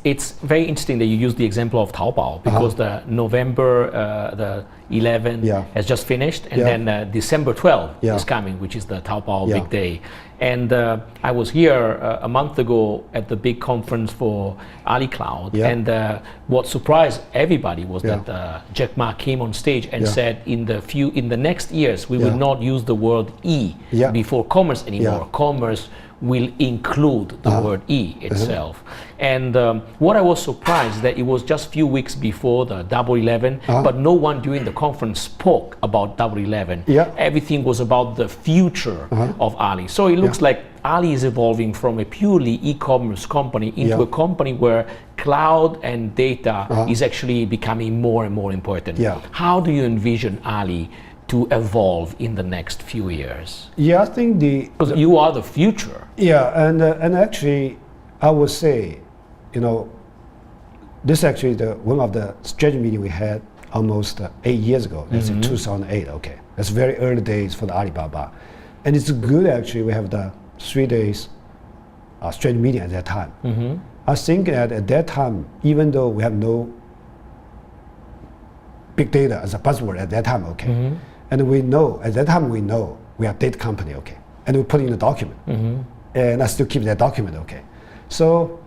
It's very interesting that you use the example of Taobao because the November the 11 has just finished, and then December 12 is coming, which is the Taobao big day. And I was here a month ago at the big conference for Ali Cloud, and what surprised everybody was that Jack Ma came on stage and said, in the next years we will not use the word E before commerce anymore. Commerce will include the word E itself. And what I was surprised that it was just a few weeks before the Double 11, but no one during the conference spoke about Double 11. Everything was about the future of Ali. So it looks like Ali is evolving from a purely e-commerce company into a company where cloud and data is actually becoming more and more important. How do you envision Ali to evolve in the next few years? I think because you are the future. And actually, I would say, this is actually one of the strategy meeting we had almost 8 years ago. That's in 2008. That's very early days for the Alibaba, and it's good actually. We have the 3 days strategy meeting at that time. I think that at that time, even though we have no big data as a buzzword at that time, and we know, at that time we know we are a data company, and we put in the document, and I still keep that document, So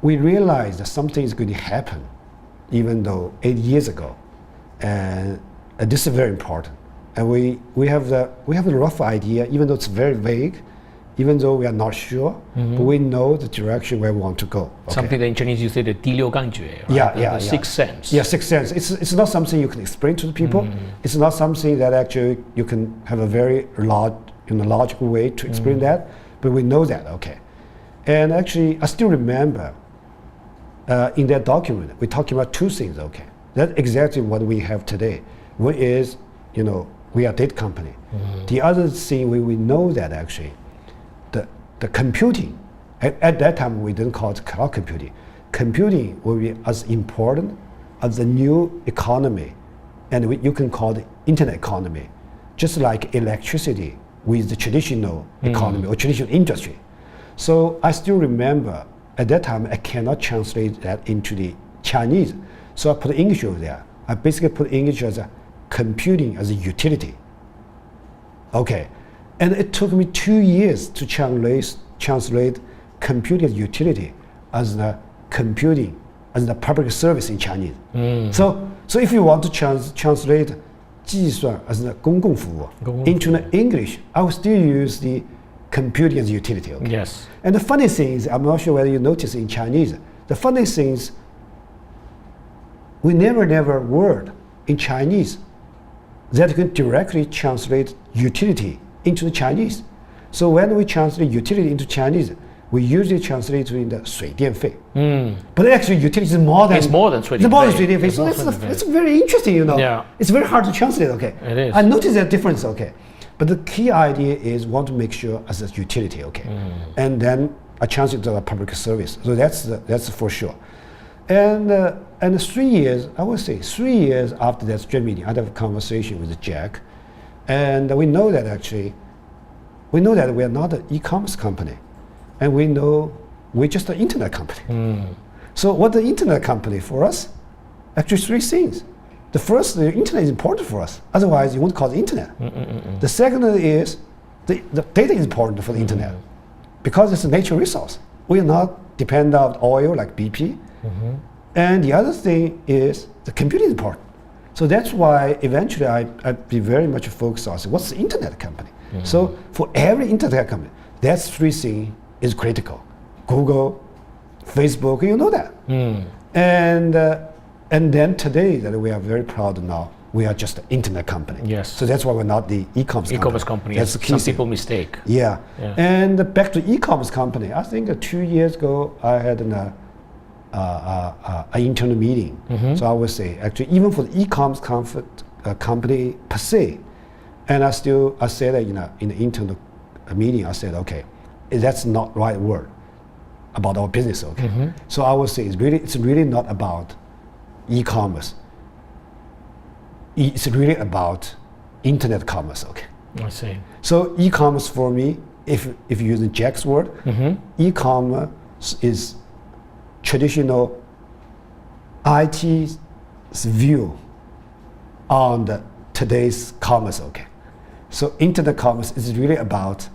we realized that something is going to happen, even though 8 years ago, and this is very important. And we have a rough idea, even though it's very vague, even though we are not sure, but we know the direction where we want to go. Something that in Chinese you say the 第六感觉, right? The sixth sense. Sixth sense. It's not something you can explain to the people. It's not something that actually you can have a very logical way to explain that, but we know that, And actually, I still remember in that document, we're talking about two things, That's exactly what we have today. One is, we are a data company. The other thing, we know that actually, the computing, at that time we didn't call it cloud computing. Computing will be as important as the new economy, and you can call it internet economy, just like electricity with the traditional economy or traditional industry. So I still remember at that time I cannot translate that into the Chinese, so I put English over there. I basically put English as a computing as a utility. And it took me 2 years to translate computing as utility as the computing as the public service in Chinese. So if you want to translate 计算 as the 公共服务 into the English, I will still use the computing as utility. Yes. And the funny thing is, I'm not sure whether you notice in Chinese, the funny thing is, we never a word in Chinese that can directly translate utility into the Chinese. So when we translate utility into Chinese, we usually translate it in the 水电费. But actually utility is more than 水电费. So that's very interesting, It's very hard to translate, It is. I noticed that difference, But the key idea is want to make sure as a utility, And then a translate to a public service. So that's for sure. And 3 years, I would say 3 years after that strategy meeting, I had a conversation with Jack, and we know that we are not an e-commerce company, and we know we're just an internet company. So what the internet company for us? Actually 3 things. The first, the internet is important for us. Otherwise, you won't call it internet. The second is the data is important for the internet because it's a natural resource. We are not dependent on oil like BP. And the other thing is the computing is important. So that's why eventually I'd be very much focused on what's the internet company. So for every internet company, that's 3 things is critical. Google, Facebook, you know that. And then today that we are very proud now, we are just an internet company. Yes. So that's why we're not the e-commerce company. That's the key. Some people mistake. Yeah. And back to e-commerce company, I think 2 years ago I had an internal meeting. So I would say actually even for the e-commerce company per se, and I said that in the internal meeting, I said, that's not right word about our business. So I would say it's really not about e-commerce. It's really about internet commerce. I see. So e-commerce for me, if you're using Jack's word, e-commerce is traditional IT's view on today's commerce. Okay, so internet commerce is really about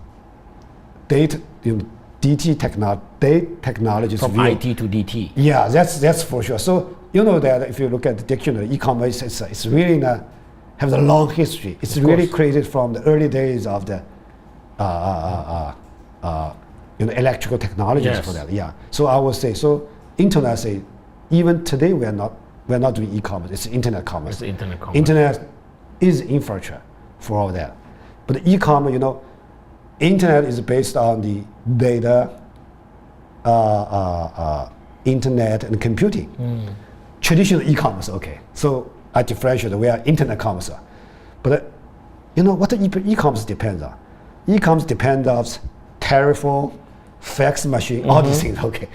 data, DT technologies from view. IT to DT. Yeah, that's for sure. So you know that if you look at the dictionary, e-commerce it's really have a long history. It's really created from the early days of the electrical technologies for that. Yeah. So I would say internet say even today we're not doing e-commerce. It's internet commerce. It's internet commerce. Internet is infrastructure for all that. But e-commerce, internet is based on the data, internet and computing. Traditional e-commerce, okay. So I differentiate, we are internet commerce. But what the e-commerce depends on? E-commerce depends on telephone, fax machine, all these things, okay.